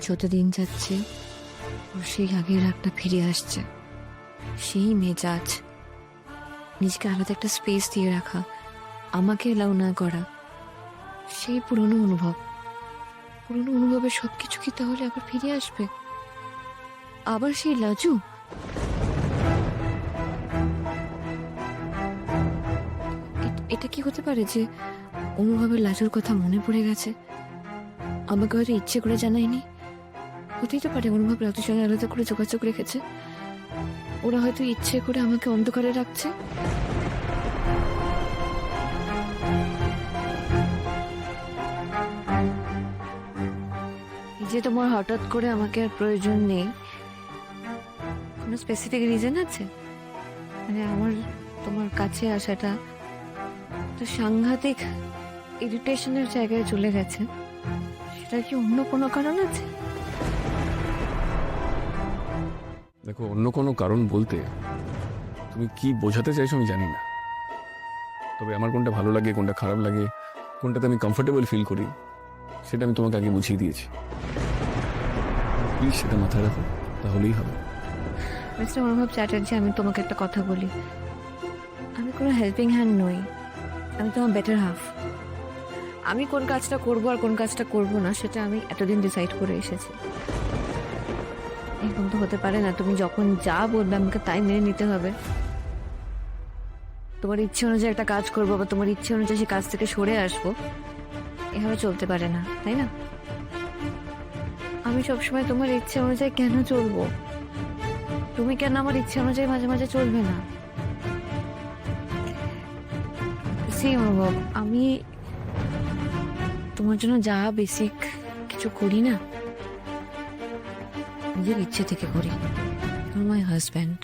যত দিন যাচ্ছে ওর সেই আগের রাগটা ফিরে আসছে, সেই মেজাজ, নিজেকে আলাদা একটা স্পেস দিয়ে রাখা, আমাকে এলাও না করা, সেই পুরনো অনুভবের সবকিছু কি তাহলে আবার ফিরে আসবে? আবার সেই লাজু? এটা কি হতে পারে যে অনুভবের লাজুর কথা মনে পড়ে গেছে, আমাকে হয়তো ইচ্ছে করে জানায়নি? হতেই তো পারে অনুভব লাজুর সঙ্গে আলাদা করে যোগাযোগ রেখেছে, ওরা হয়তো ইচ্ছে করে আমাকে অন্ধকারে রাখছে। যে তোমার হঠাৎ করে আমাকে আর প্রয়োজন নেই, কোনো স্পেসিফিক রিজন আছে? মানে আমার তোমার কাছে আসাটা তো সাংঘাতিক ইরিটেশনের জায়গায় চলে গেছে, সেটা কি অন্য কোনো কারণ আছে? দেখো, অন্য কোনো কারণ বলতে তুমি কি বোঝাতে চাইছো আমি জানি না, তবে আমার কোনটা ভালো লাগে, কোনটা খারাপ লাগে, কোনটাতে আমি কমফোর্টেবল ফিল করি, সেটা আমি তোমাকে আগে বুঝিয়ে দিয়েছি। প্লিজ সেটা মাথায় রাখো, তাহলেই হবে। মিস্টার অনুভব চ্যাটার্জি, আমি তোমাকে একটা কথা বলি, আমি কোনো হেল্পিং হ্যান্ড নই, আমি তোমার বেটার হাফ। আমি কোন কাজটা করব আর কোন কাজটা করব না সেটা আমি এতদিন ডিসাইড করে এসেছি। এরকম তো হতে পারে না তুমি যখন যা বলবে আমাকে তাই মেনে নিতে হবে। তোমার ইচ্ছে অনুযায়ী একটা কাজ করবো বা তোমার ইচ্ছে অনুযায়ী সেই কাজ থেকে সরে আসবো, এভাবে চলতে পারে না, তাই না? আমি সবসময় তোমার ইচ্ছে অনুযায়ী কেন চলবো? তুমি কেন আমার ইচ্ছে অনুযায়ী মাঝে মাঝে চলবে না? সেই অনুভব, আমি তোমার জন্য যা বেসিক কিছু করি না, নিজের ইচ্ছে থেকে করি। My husband,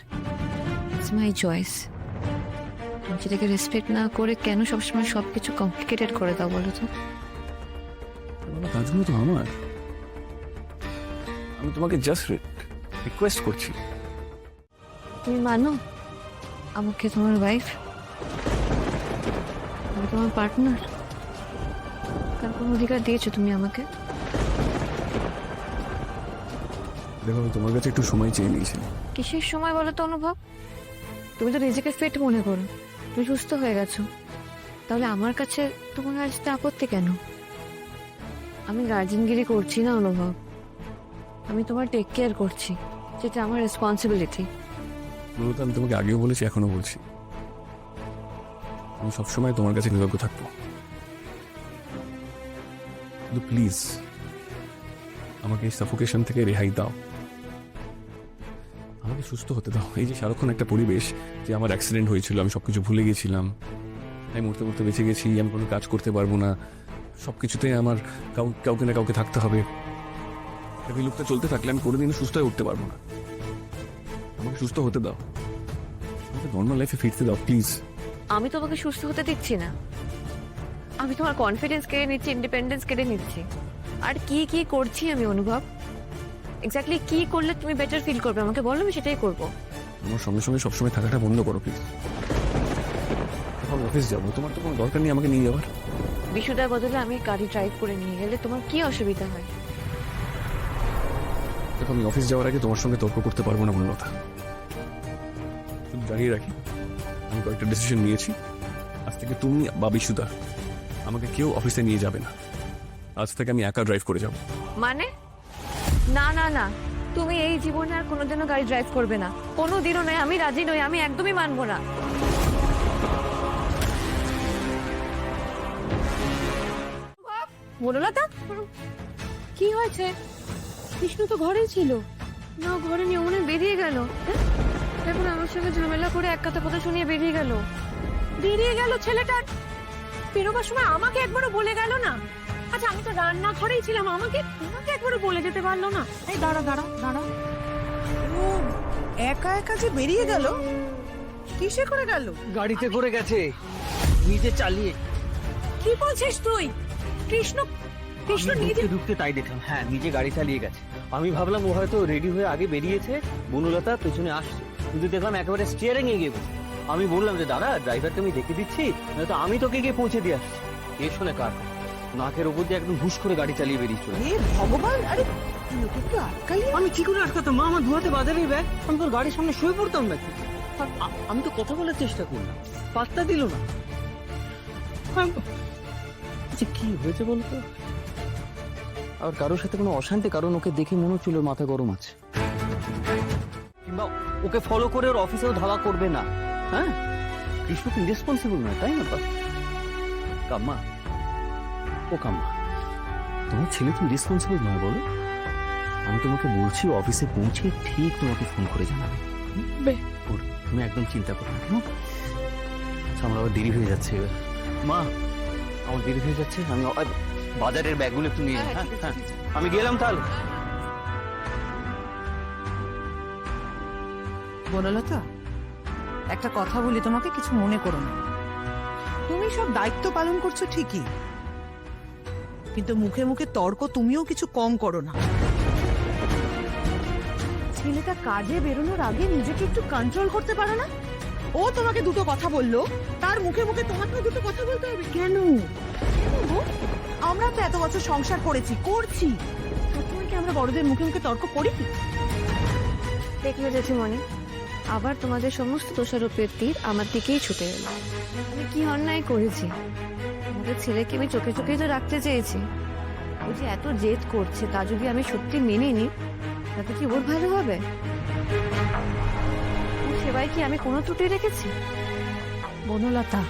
it's my choice. তুমি সেটাকে রেসপেক্ট না করে কেন সবসময় সবকিছু কমপ্লিকেটেড করে দাও বলো তো? কাজগুলো তো আমার, আমি তোমাকে জাস্ট রিকোয়েস্ট করছি। তুমি মানো আমাকে তোমার ওয়াইফ, আমি তোমার পার্টনার, তার কোনো অধিকার দিয়েছো তুমি আমাকে? দেখো, আমি তোমার কাছে একটু সময় চেয়ে নিয়েছিলাম। কিসের সময় বলো তো অনুভব? তুমি তো নিজেকে ফিট মনে করো, তুমি সুস্থ হয়ে গেছো, তাহলে আমার কাছে তোমার আসতে আপত্তি কেন? আমি গার্জেনগিরি করছি না অনুভব, আমি তোমার টেক কেয়ার করছি, যেটা আমার রেসপন্সিবিলিটি। মূলত আমি তোমাকে আগেও বলেছি, এখনো বলছি, আমি সবসময় তোমার কাছে কৃতজ্ঞ থাকবো, কিন্তু প্লিজ আমাকে এই সাফোকেশন থেকে রেহাই দাও, আমাকে সুস্থ হতে দাও। এই যে সারাক্ষণ একটা পরিবেশ, যে আমার অ্যাক্সিডেন্ট হয়েছিল, আমি সবকিছু ভুলে গেছিলাম, আমি মরতে মরতে বেঁচে গেছি, আমি কোনো কাজ করতে পারবো না, সবকিছুতে আমার কাউকে না কাউকে থাকতে হবে, এই লোকটা চলতে থাকলে আমি কোনোদিনও সুস্থ হয়ে উঠতে পারবো না। আমাকে সুস্থ হতে দাও, আমাকে নর্মাল লাইফে ফিরতে দাও প্লিজ। আমি তোমাকে সুস্থ হতে দিচ্ছি না, আমি তোমার কনফিডেন্স কেড়ে নিচ্ছি, ইন্ডিপেন্ডেন্স কেড়ে নিচ্ছি। আর কি কি করছি আমি অনুভব? এক্স্যাক্টলি কি করলে তুমি বেটার ফিল করবে আমাকে বলো, আমি সেটাই করবো। আমার সঙ্গে সঙ্গে সবসময় থাকাটা বন্ধ করো প্লিজ। এখন অফিস যাবো, তোমার তো কোনো দরকার নেই আমাকে নিয়ে যাওয়ার। বিশুদার বদলে আমি গাড়ি ড্রাইভ করে নিয়ে গেলে তোমার কি অসুবিধা হয়? দেখো, আমি অফিস যাওয়ার আগে তোমার সঙ্গে তর্ক করতে পারবো না বন্ধুতা, শুধু জানিয়ে রাখি আমি কয়েকটা ডিসিশন নিয়েছি। আজ থেকে তুমি বা বিশুদা আমাকে কেউ অফিসে নিয়ে যাবে না, আজ থেকে আমি একা ড্রাইভ করে যাবো। মানে? না না না, তুমি এই জীবনে আর কোনোদিনও গাড়ি ড্রাইভ করবে না, কোনোদিনও নয়, আমি রাজি নই, আমি একদমই মানবো না। বনলতা, কি হয়েছে? কৃষ্ণ তো ঘরেই ছিল না, ঘরে নিয়ে মনে বেরিয়ে গেল। এখন আমার সঙ্গে ঝামেলা করে এক কথা শুনিয়ে বেরিয়ে গেল ছেলেটা। বেরোবার সময় আমাকে একবারও বলে গেল না। আচ্ছা, আমি তো রান্নাঘরেই ছিলাম, আমাকে একবারও বলে যেতে পারলো না। এই দাঁড়া দাঁড়া দাঁড়া, ও একা একা যে বেরিয়ে গেল, কিসে করে গেল? গাড়িতে করে গেছে, নিজে চালিয়ে। কি বলছিস তুই? কৃষ্ণ কৃষ্ণ নিজে ঢুকতে তাই দেখলাম, হ্যাঁ নিজে গাড়ি চালিয়ে গেছে। আমি ভাবলাম ও হয়তো রেডি হয়ে আগে বেরিয়েছে, বনলতা পেছনে আসছে, কিন্তু দেখলাম একেবারে স্টিয়ারিং এ গিয়ে বসে। আমি বললাম যে দাদা, ড্রাইভারকে আমি দেখে দিচ্ছি, নয়তো আমি তোকে গিয়ে পৌঁছে দিয়ে আসছি। এর শোনে কার নাকের ওপর দিয়ে একদম হুশ করে গাড়ি চালিয়ে বেরিয়ে চলে। হে ভগবান, আরে লোকে একটু আটকালি আমি কি করে আটকাতাম মা? আমার ধোয়াতে বাজারের ব্যাগ, আমি তোর গাড়ির সামনে শুয়ে পড়তাম নাকি? আর আমি তো কথা বলার চেষ্টা করলাম, পাত্তা দিল না। আচ্ছা কি হয়েছে বলতো? আর কারোর সাথে কোনো অশান্তি? কারণ ওকে দেখে মনে হচ্ছিল ওর মাথা গরম আছে, কিংবা ওকে ফলো করে ওর অফিসেও ধাওয়া করবে না। হ্যাঁ, কৃষ্ণ তো ইরেসপন্সিবল নয়, তাই না? কাম্মা, ও কাম্মা, তোমার ছেলে তো ইরেসপন্সিবল নয় বলো? আমি তোমাকে বলছি অফিসে পৌঁছে ঠিক তোমাকে ফোন করে জানাবে। তুমি একদম চিন্তা করো না। আচ্ছা, আমার আবার দেরি হয়ে যাচ্ছে এবার। মা, আমার দেরি হয়ে যাচ্ছে, আমি বাজারের ব্যাগগুলো একটু নিয়ে নিই। হ্যাঁ, আমি গেলাম তাহলে। বনলতা, একটা কথা বলি তোমাকে, কিছু মনে করো না। তুমি সব দায়িত্ব পালন করছো ঠিকই, কিন্তু মুখে মুখে তর্ক তুমিও কিছু কম করো না। ছেলেটা কাজে বেরোনোর আগে নিজেকে একটু কন্ট্রোল করতে পারো না? ও তোমাকে দুটো কথা বললো, তার মুখে মুখে তোমাকেও দুটো কথা বলতে হবে কেন? আমরা তো এত বছর সংসার করছি, সবসময় কি আমরা বড়দের মুখে মুখে তর্ক করি? দেখলে জেঠিমণি, আবার তোমাদের সমস্ত দোষারোপের তীর আমার দিকেই ছুটে এলো। আমি কি অন্যায় করেছি? আমাদের ছেলেকে আমি চোখে চোখেই তো রাখতে চেয়েছি। ও যে এত জেদ করছে, তা যদি আমি সত্যি মেনে নিই, তাতে কি ওর ভালো হবে? ওর সেবায় কি আমি কোনো ত্রুটি রেখেছি? বনলতা,